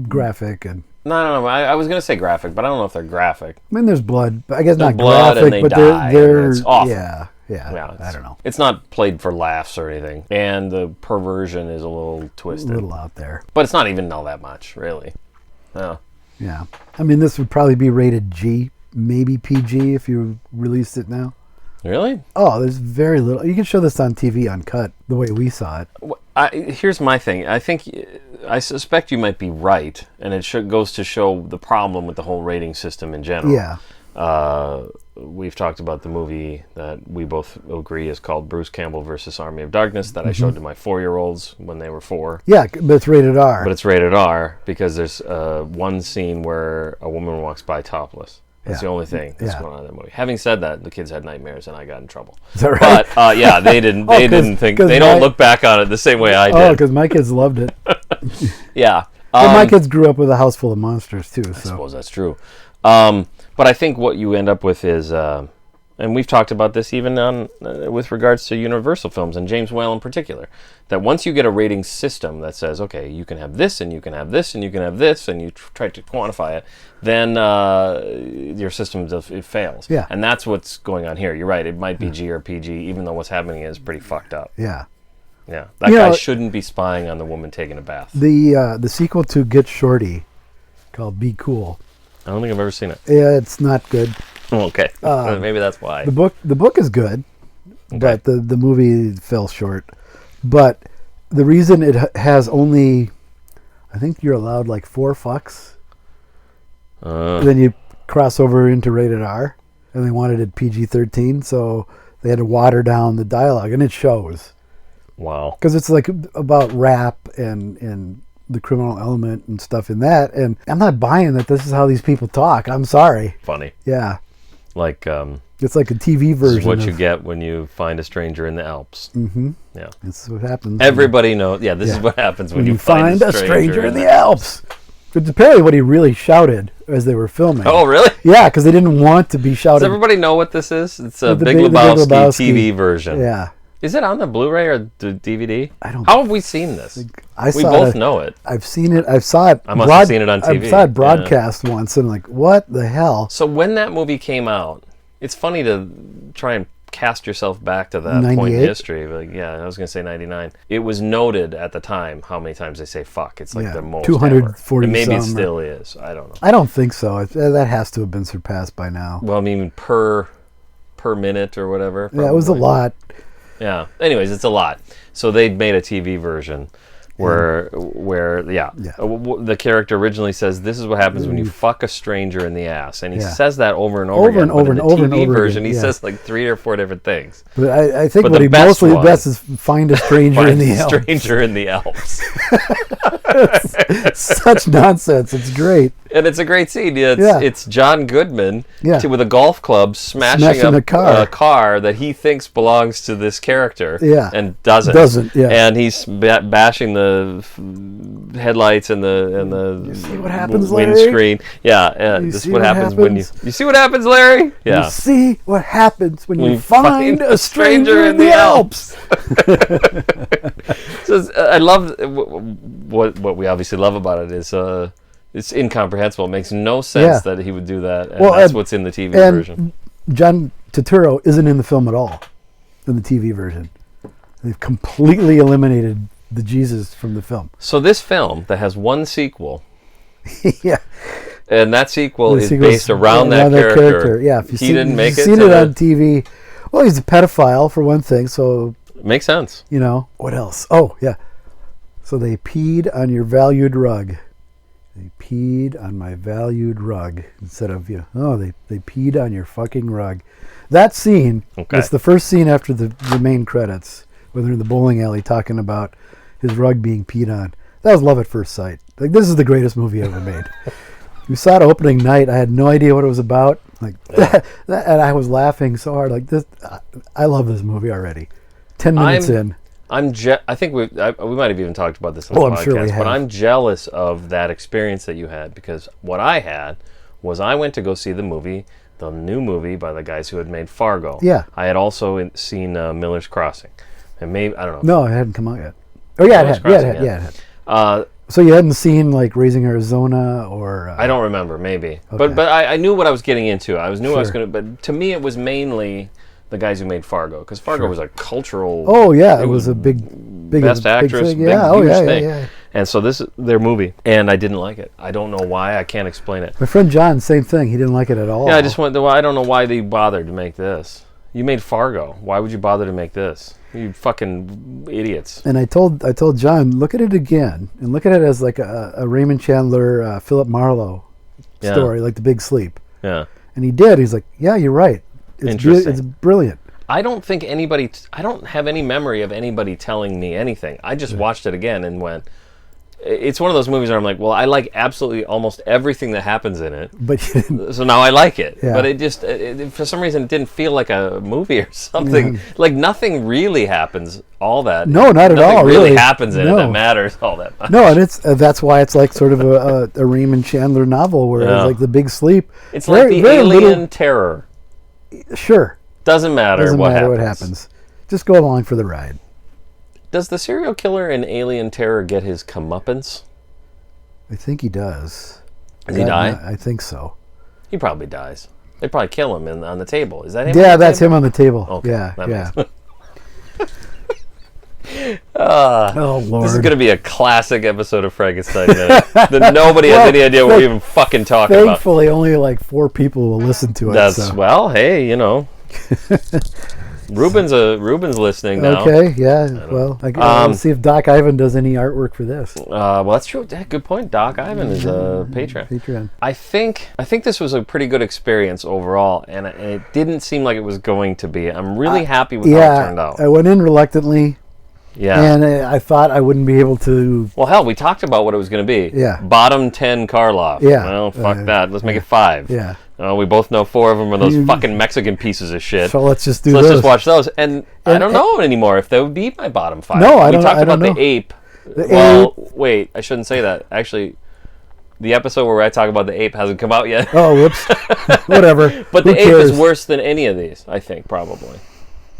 graphic and.
No. I was going to say graphic, but I don't know if they're graphic.
I mean, there's blood. I guess not
blood
graphic,
and
but
die,
they're
it's awful.
Yeah, I don't know.
It's not played for laughs or anything, and the perversion is a little twisted.
A little out there.
But it's not even all that much, really. No.
Yeah. I mean, this would probably be rated G, maybe PG if you released it now.
Really?
Oh, there's very little. You can show this on TV uncut, the way we saw it.
Here's my thing. I suspect you might be right, and it goes to show the problem with the whole rating system in general.
Yeah.
We've talked about the movie that we both agree is called Bruce Campbell versus Army of Darkness that I showed to my 4-year-olds when they were 4.
Yeah, but it's rated R.
But it's rated R because there's one scene where a woman walks by topless. That's the only thing that's going on in that movie. Having said that, the kids had nightmares and I got in trouble.
Is that right?
But yeah, they didn't. They didn't think. They don't look back on it the same way I did.
Oh, because my kids loved it.
Yeah.
Well, my kids grew up with a house full of monsters too.
I suppose that's true. But I think what you end up with is And we've talked about this even on with regards to Universal films and James Whale in particular. That once you get a rating system that says, okay, you can have this and you can have this and you can have this, and you try to quantify it, then your system it fails.
Yeah.
And that's what's going on here. You're right. It might be G or PG, even though what's happening is pretty fucked up.
Yeah.
Yeah. That guy shouldn't be spying on the woman taking a bath.
The sequel to Get Shorty, called Be Cool.
I don't think I've ever seen it.
Yeah, it's not good.
Okay. Maybe that's why.
The book is good, but the movie fell short. But the reason it has only, I think you're allowed like 4 fucks. Then you cross over into rated R, and they wanted it PG-13, so they had to water down the dialogue, and it shows.
Wow.
Because it's like about rap and the criminal element and stuff in that, and I'm not buying that this is how these people talk. I'm sorry.
Funny.
Yeah.
Like,
it's like a TV version.
This is what you get when you find a stranger in the Alps.
Mm-hmm.
Yeah.
This is what happens.
Everybody knows. Yeah, this is what happens when you find a stranger
in the Alps. It's apparently what he really shouted as they were filming.
Oh, really?
Yeah, because they didn't want to be shouted.
Does everybody know what this is? It's a
The
Big
Big
Lebowski
Lebowski.
TV version.
Yeah.
Is it on the Blu-ray or the DVD?
I don't.
How have we seen this? We both know it.
I've seen it. I saw it.
I must have seen it on TV.
I saw it broadcast once, and like, what the hell?
So when that movie came out, it's funny to try and cast yourself back to that point in
98?
history. Like, yeah, I was going to say 99. It was noted at the time how many times they say fuck. It's like the most
240
ever. And maybe it
some,
still is. I don't know.
I don't think so. That has to have been surpassed by now.
Well, I mean, per minute or whatever.
Yeah, it was a lot.
Yeah. Anyways, it's a lot. So they made a TV version where the character originally says, "This is what happens when you fuck a stranger in the ass," and he says that over and over again. But in the TV version, he says like 3 or 4 different things.
But I think what he mostly best is find a stranger in the Alps.
Stranger in the Alps.
Such nonsense. It's great.
And it's a great scene. It's John Goodman with a golf club smashing up a car that he thinks belongs to this character and doesn't. And he's bashing the headlights and the
you see what happens, Larry?
windscreen. Yeah, this is what happens when you see what happens, Larry? Yeah.
You see what happens when you find a stranger in the Alps.
So I love what we obviously love about it is it's incomprehensible. It makes no sense that he would do that. And that's what's in the TV version.
John Turturro isn't in the film at all in the TV version. They've completely eliminated the Jesus from the film.
So this film that has one sequel,
yeah,
and that sequel is based around that character.
Yeah, if
he didn't make it.
Seen it on TV. Well, he's a pedophile for one thing, so
makes sense.
You know what else? Oh yeah, so they peed on your valued rug. They peed on my valued rug instead of they peed on your fucking rug. That scene, it's the first scene after the main credits when they're in the bowling alley talking about his rug being peed on. That was love at first sight. Like, this is the greatest movie ever made. We saw it opening night. I had no idea what it was about. Like and I was laughing so hard. Like this, I love this movie already. 10 minutes in.
I think we might have even talked about this on the podcast,
sure we have.
But I'm jealous of that experience that you had, because what I had was I went to go see the new movie by the guys who had made Fargo.
Yeah.
I had also seen Miller's Crossing, and maybe I don't know.
No, it hadn't come out yet. Oh yeah, it had. So you hadn't seen like Raising Arizona or?
I don't remember. Maybe,
okay.
but I knew what I was getting into. I was going to. But to me, it was mainly the guys who made Fargo, because Fargo was a cultural.
Oh yeah, it was a big
best actress,
thing.
Big, huge thing. Yeah. And so this is their movie, and I didn't like it. I don't know why. I can't explain it.
My friend John, same thing. He didn't like it at all.
Yeah, I just went. Well, I don't know why they bothered to make this. You made Fargo. Why would you bother to make this? You fucking idiots.
And I told John, look at it again, and look at it as like a Raymond Chandler, Philip Marlowe story, like The Big Sleep.
Yeah.
And he did. He's like, yeah, you're right.
Interesting.
It's brilliant.
I don't think anybody. I don't have any memory of anybody telling me anything. I just watched it again and went. It's one of those movies where I'm like, well, I like absolutely almost everything that happens in it.
But
so now I like it.
Yeah.
But it just, for some reason, it didn't feel like a movie or something. Yeah. Like nothing really happens all that.
No, not at all.
Nothing really happens in it that matters all that much.
No, and it's that's why it's like sort of a Raymond Chandler novel where it's like The Big Sleep.
It's like the alien terror.
Sure.
Doesn't matter what
happens. Just go along for the ride.
Does the serial killer in Alien Terror get his comeuppance?
I think he does.
Does he die?
I think so.
He probably dies. They probably kill him on the table. Is that him?
Yeah, that's him on the table.
Okay,
yeah.
Oh,
Lord.
This is going to be a classic episode of Frankenstein that nobody has any idea what we're even fucking talking about.
Thankfully, only like 4 people will listen to it.
Well, hey, you know. Ruben's listening now.
Okay, yeah. Well, let's see if Doc Ivan does any artwork for this.
Well, that's true. Yeah, good point. Doc Ivan is a patron. I think this was a pretty good experience overall, and it didn't seem like it was going to be. I'm really happy with how it turned out.
I went in reluctantly.
Yeah.
And I thought I wouldn't be able to...
Well, hell, we talked about what it was going to be.
Yeah.
Bottom 10 Karloff.
Yeah.
Well, fuck that. Let's make it 5.
Yeah.
We both know 4 of them are those fucking Mexican pieces of shit.
So let's just do
those.
Let's
just watch those. And I don't know anymore if they would be my bottom 5.
No, I don't know.
We talked about the ape. Wait, I shouldn't say that. Actually, the episode where I talk about the ape hasn't come out yet.
Oh, whoops. Whatever.
But the ape is worse than any of these, I think, probably.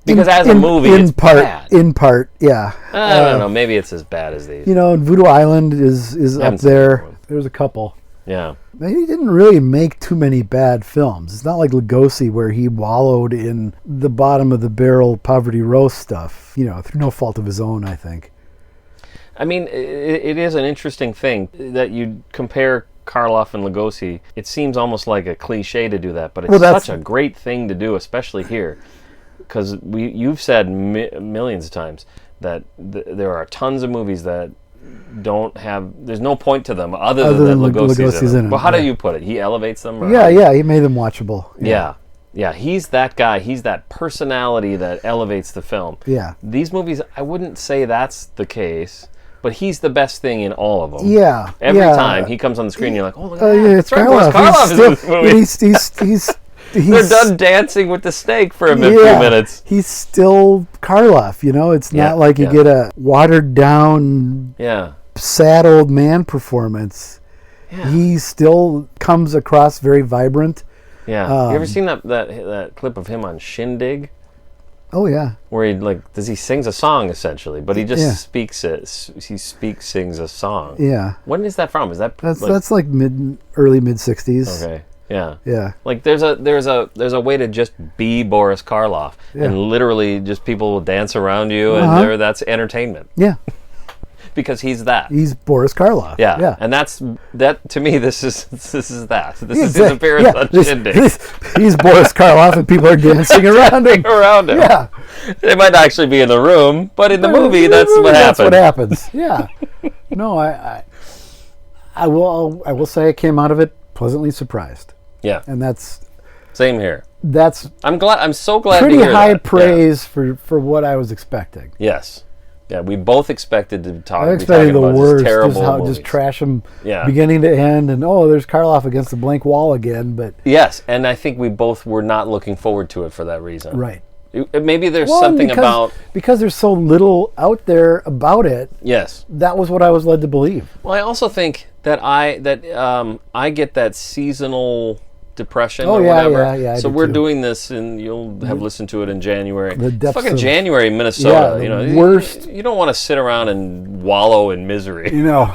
Because as a movie, it's bad.
In part, yeah.
I don't know. Maybe it's as bad as these.
You know, Voodoo Island is up there. There's a couple.
Yeah.
He didn't really make too many bad films. It's not like Lugosi where he wallowed in the bottom of the barrel poverty roast stuff, you know, through no fault of his own, I think.
I mean, it is an interesting thing that you compare Karloff and Lugosi. It seems almost like a cliche to do that, but it's such a great thing to do, especially here. Because you've said millions of times that there are tons of movies that don't have... There's no point to them other than Lugosi's in them. Well, how do you put it? He elevates them?
He made them watchable.
Yeah, he's that guy. He's that personality that elevates the film.
Yeah.
These movies, I wouldn't say that's the case, but he's the best thing in all of them.
Yeah.
Every time he comes on the screen, you're like, oh, look at that.
Yeah, it's right,
Boris Karloff is in this movie. They're done dancing with the snake for a few minutes.
He's still Karloff, you know? It's not like you get a watered-down, sad old man performance. Yeah. He still comes across very vibrant.
Yeah. You ever seen that clip of him on Shindig?
Oh, yeah.
Where he sings a song, essentially, but he just speaks it. Sings a song.
Yeah.
When is that from? Is that...
That's like early mid-60s.
Okay. Yeah.
Yeah.
Like there's a way to just be Boris Karloff and literally just people will dance around you and that's entertainment.
Yeah.
Because he's that.
He's Boris Karloff.
Yeah. Yeah. And that to me this is that. This is his appearance on Shindig.
He's Boris Karloff and people are dancing around him. Yeah.
They might actually be in the room, but in the movie that's what happens.
That's what happens. Yeah. No, I will say I came out of it pleasantly surprised.
Yeah.
And that's...
Same here.
I'm
so glad
pretty
to hear
high
that.
praise for what I was expecting.
Yes. Yeah, we both expected to talk.
I expected the worst,
terrible
just trash them beginning to end, and there's Karloff against the blank wall again. But
yes, and I think we both were not looking forward to it for that reason.
Right.
Maybe there's something
because there's so little out there about it.
Yes.
That was what I was led to believe.
Well, I also think that I get that seasonal depression or whatever.
Yeah,
so we're doing this, and you'll have listened to it in January.
The depths
fucking
of
January in Minnesota.
Worst.
You don't want to sit around and wallow in misery.
You know.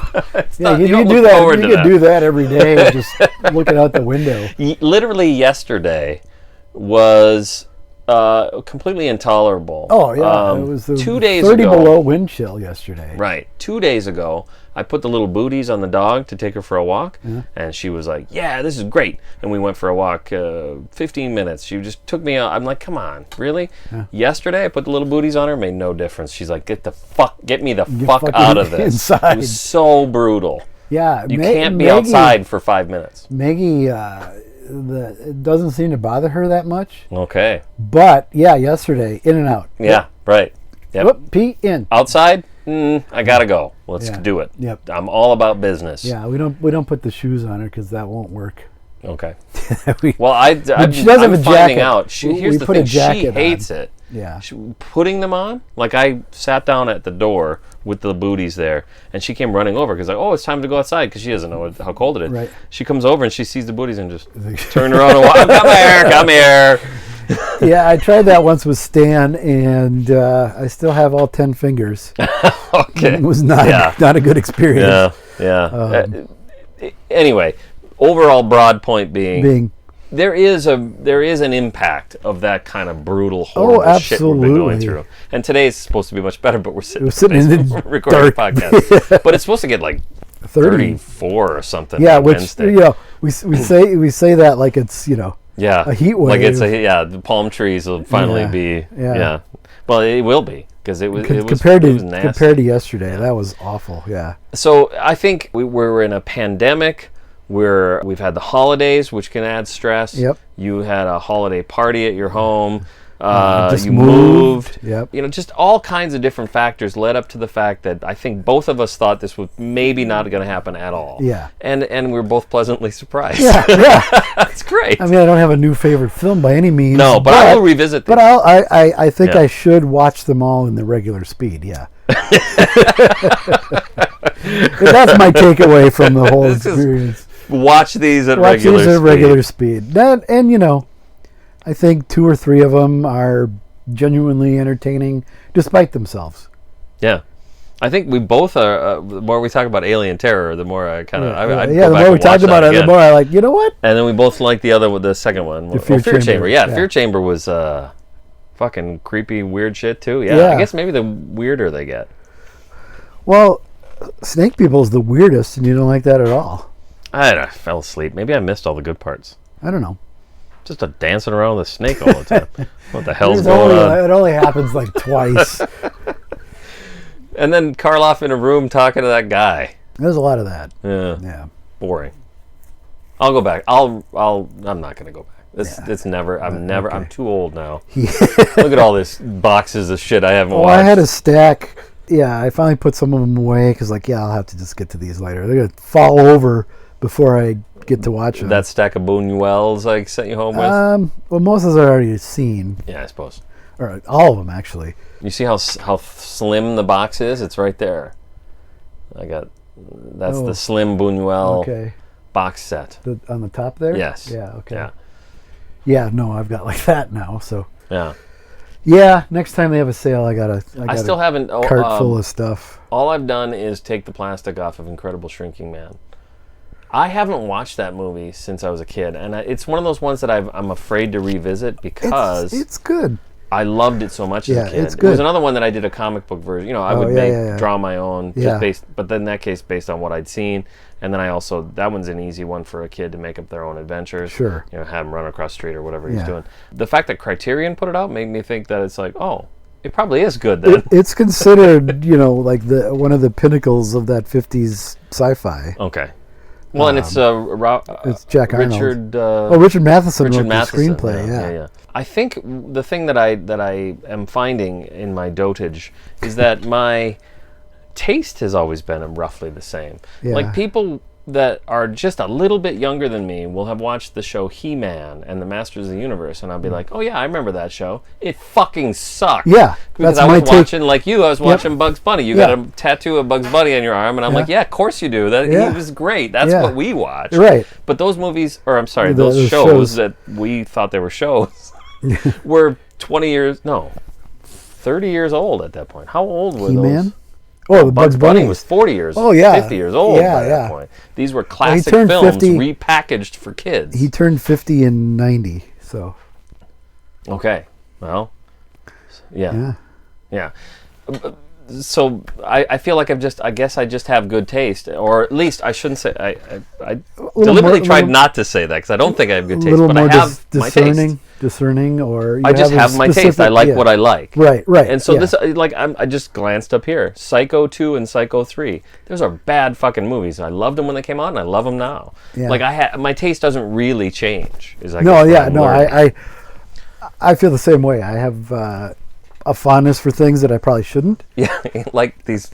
You
can do that. You can do that every day, just looking out the window.
Literally yesterday was completely intolerable.
Oh yeah, it was
2 days
30
ago.
below wind chill yesterday.
Right. 2 days ago, I put the little booties on the dog to take her for a walk, and she was like, "Yeah, this is great." And we went for a walk, 15 minutes. She just took me out. I'm like, "Come on, really?" Yeah. Yesterday, I put the little booties on her. Made no difference. She's like, "Get me the fuck out of this."
Inside.
It was so brutal.
Yeah,
you can't be outside for 5 minutes.
Maggie, it doesn't seem to bother her that much.
Okay.
But yeah, yesterday, in and out.
Yeah, right. Yep.
Whoop, pee in.
Outside? I gotta go. Let's do it.
Yep.
I'm all about business.
Yeah, we don't put the shoes on her because that won't work.
Okay.
She
does have a finding jacket. Out. Here's the thing. She hates it.
Yeah.
Putting them on, like I sat down at the door with the booties there, and she came running over because it's time to go outside because she doesn't know how cold it is.
Right.
She comes over and she sees the booties and just turned around and walked, come here.
Yeah, I tried that once with Stan, and I still have all 10 fingers.
Okay.
It was not a good experience.
Yeah. Anyway, overall broad point being there is an impact of that kind of brutal, horrible shit we've been going through. And today is supposed to be much better, but we're sitting in the recording a podcast. But it's supposed to get like 34 or something.
Yeah, which
Wednesday.
we say that like it's a heat wave.
Like it's the palm trees will finally be Well, it will be because it was
compared
nasty.
Compared to yesterday. That was awful. Yeah.
So I think we're in a pandemic. We've had the holidays, which can add stress.
Yep.
You had a holiday party at your home.
You
moved.
Yep.
Just all kinds of different factors led up to the fact that I think both of us thought this was maybe not going to happen at all.
Yeah.
And we're both pleasantly surprised.
Yeah.
That's great.
I mean, I don't have a new favorite film by any means.
No, but I will revisit these.
But I think I should watch them all in the regular speed. Yeah. That's my takeaway from the whole experience.
Watch these at regular
speed. And I think 2 or 3 of them are genuinely entertaining despite themselves.
Yeah. I think we both are, the more we talk about Alien Terror, the more I kind of...
the more we talk about it, the more I like, you know what?
And then we both like the second one.
Fear Chamber.
Yeah, Fear Chamber was fucking creepy, weird shit too. Yeah, I guess maybe the weirder they get.
Well, Snake People is the weirdest, and you don't like that at all.
I fell asleep. Maybe I missed all the good parts.
I don't know.
Just a dancing around with a snake all the time. What the hell's going on?
It only happens like twice.
And then Karloff in a room talking to that guy.
There's a lot of that.
Yeah. Boring. I'll go back. I'm not going to go back. It's never. I'm too old now. Look at all this boxes of shit I haven't watched.
I had a stack. Yeah, I finally put some of them away because I'll have to just get to these later. They're going to fall over before I get to watch them.
That stack of Buñuels I sent you home with?
Well, most of those I've already seen.
Yeah, I suppose.
Or all of them, actually.
You see how slim the box is? It's right there. That's the slim Buñuel box set.
On the top there?
Yes.
Yeah, okay.
Yeah.
Yeah, no, I've got like that now, so.
Yeah.
Yeah, next time they have a sale, I
still haven't
cart full of stuff.
All I've done is take the plastic off of Incredible Shrinking Man. I haven't watched that movie since I was a kid, and it's one of those ones that I'm afraid to revisit because
it's good.
I loved it so much as a kid.
It's good.
It was another one that I did a comic book version. I would draw my own, but then in that case based on what I'd seen, and then that one's an easy one for a kid to make up their own adventures.
Sure.
Have him run across the street or whatever he's doing. The fact that Criterion put it out made me think that it's like, oh, it probably is good then.
It's considered, like one of the pinnacles of that 50s sci-fi.
Okay. Well, and it's
Jack Arnold. Richard Matheson wrote the screenplay. Yeah.
I think the thing that I am finding in my dotage is that my taste has always been roughly the same.
Yeah.
Like people that are just a little bit younger than me will have watched the show He-Man and the Masters of the Universe, and I'll be like, oh yeah, I remember that show. It fucking sucked.
Yeah,
because I was watching, like you, I was watching Bugs Bunny. You got a tattoo of Bugs Bunny on your arm, and I'm like, yeah, of course you do. He was great. That's what we watched.
Right.
But those movies, or I'm sorry, those shows that we thought they were shows were 30 years old at that point. How old were those?
Oh,
Bugs Bunny was 40 years.
Oh, yeah.
50 years old by that point. These were classic films 50, repackaged for kids.
He turned 50 in 90, so.
Okay. Well, yeah. So I feel like I guess I just have good taste, or at least I shouldn't say. I deliberately tried not to say that because I don't think I have good taste, but I have my taste.
Discerning, or
I just have my taste. I like what I like.
Right.
And so this, I just glanced up here. Psycho 2 and Psycho 3. Those are bad fucking movies. I loved them when they came out, and I love them now. Yeah. Like my taste doesn't really change.
I feel the same way. I have a fondness for things that I probably shouldn't.
Yeah, like these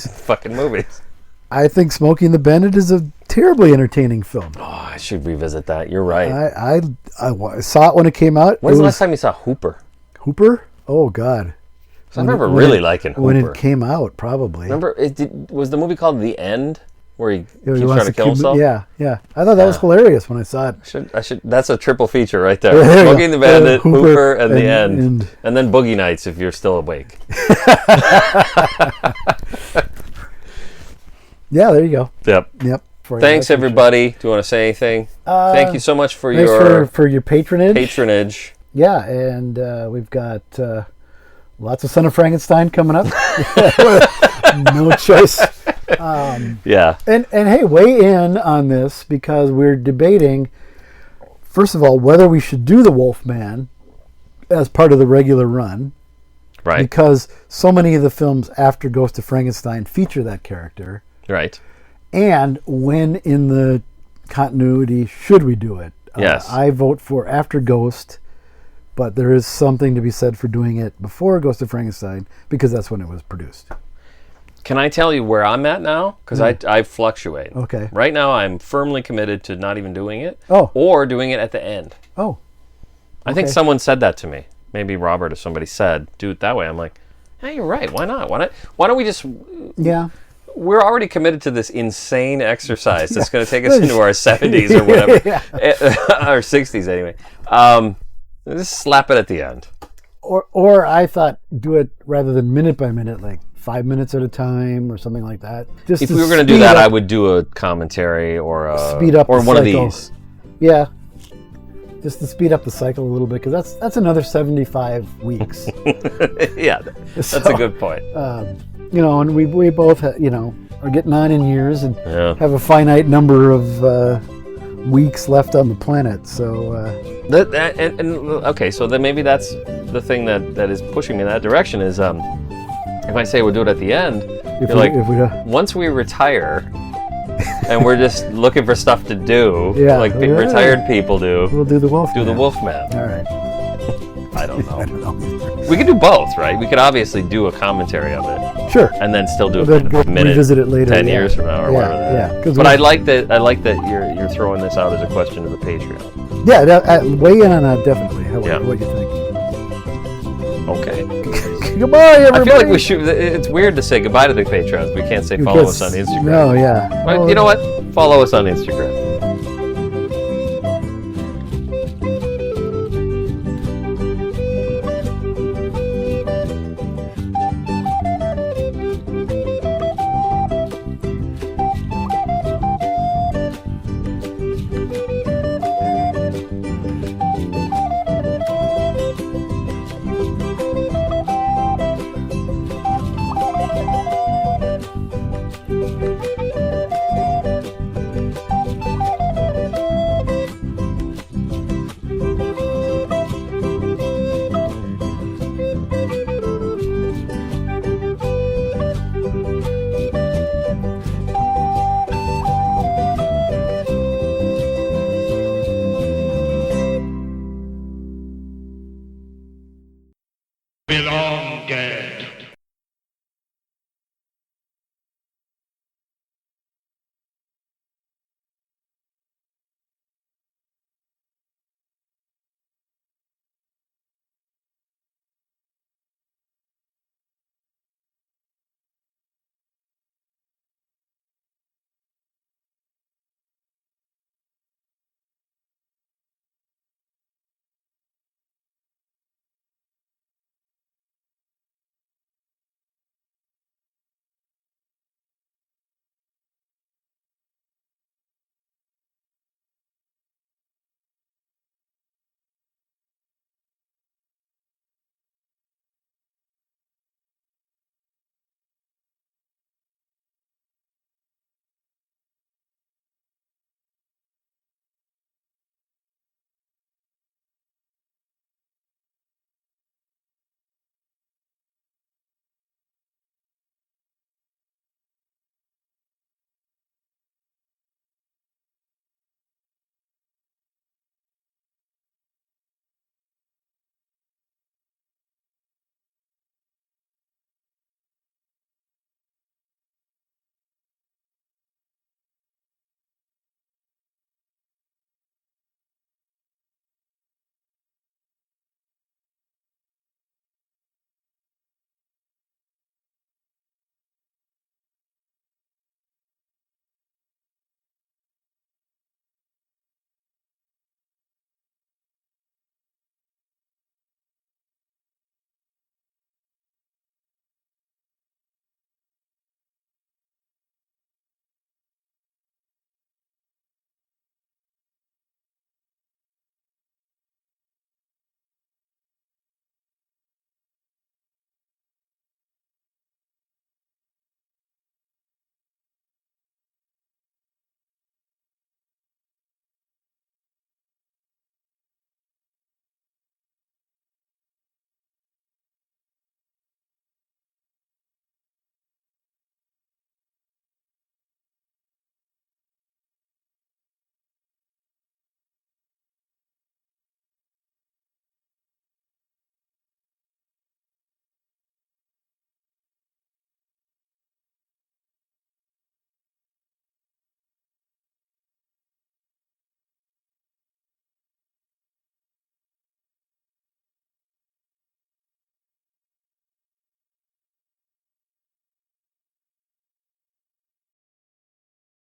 fucking movies.
I think Smokey and the Bandit is a terribly entertaining film.
Oh, I should revisit that. You're right.
I saw it when it came out.
When's the last time you saw Hooper?
Hooper? Oh, God.
I remember really liking Hooper.
When it came out, probably.
Remember, was the movie called The End? Where he keeps trying to kill himself?
Yeah. I thought that was hilarious when I saw it.
I should. That's a triple feature right there.
There
Boogie and the Bandit, Hooper, and the end. And then Boogie Nights if you're still awake.
Yeah, there you go.
Yep. Thanks, everybody. Do you want to say anything? Thank you so much for
your patronage. Yeah, and we've got lots of Son of Frankenstein coming up. No choice.
Yeah.
And hey, weigh in on this because we're debating, first of all, whether we should do the Wolfman as part of the regular run.
Right.
Because so many of the films after Ghost of Frankenstein feature that character.
Right.
And when in the continuity should we do it?
Yes.
I vote for after Ghost, but there is something to be said for doing it before Ghost of Frankenstein because that's when it was produced.
Can I tell you where I'm at now? Because I fluctuate.
Okay.
Right now I'm firmly committed to not even doing it.
Oh.
Or doing it at the end.
Oh. Okay.
I think someone said that to me. Maybe Robert or somebody said, do it that way. I'm like, hey, you're right. Why not? Why don't we just...
Yeah.
We're already committed to this insane exercise that's going to take us into our 70s or whatever. Our 60s anyway. Just slap it at the end.
Or I thought do it rather than minute by minute, like 5 minutes at a time or something like that. Just
if we were going to do that, I would do a commentary or
speed up
or
the
one
cycle.
Of these.
Yeah. Just to speed up the cycle a little bit because that's another 75 weeks.
Yeah, that's a good point.
And we both, are getting on in years and have a finite number of weeks left on the planet. So,
okay, so then maybe that's the thing that is pushing me in that direction is if I say we'll do it at the end, once we retire and we're just looking for stuff to do, like retired people do,
we'll do the Wolfman.
Do the Wolfman.
All right.
I don't know. We could do both, right? We could obviously do a commentary of it.
Sure.
And then still do
a minute, revisit it later.
10 years from now or whatever. Yeah. But I like that you're throwing this out as a question to the Patreon.
Yeah, weigh in on that definitely. What you think?
Okay.
Goodbye, everybody.
I feel like we should. It's weird to say goodbye to the Patrons. We can't say follow us on Instagram.
No, yeah.
But you know what? Follow us on Instagram.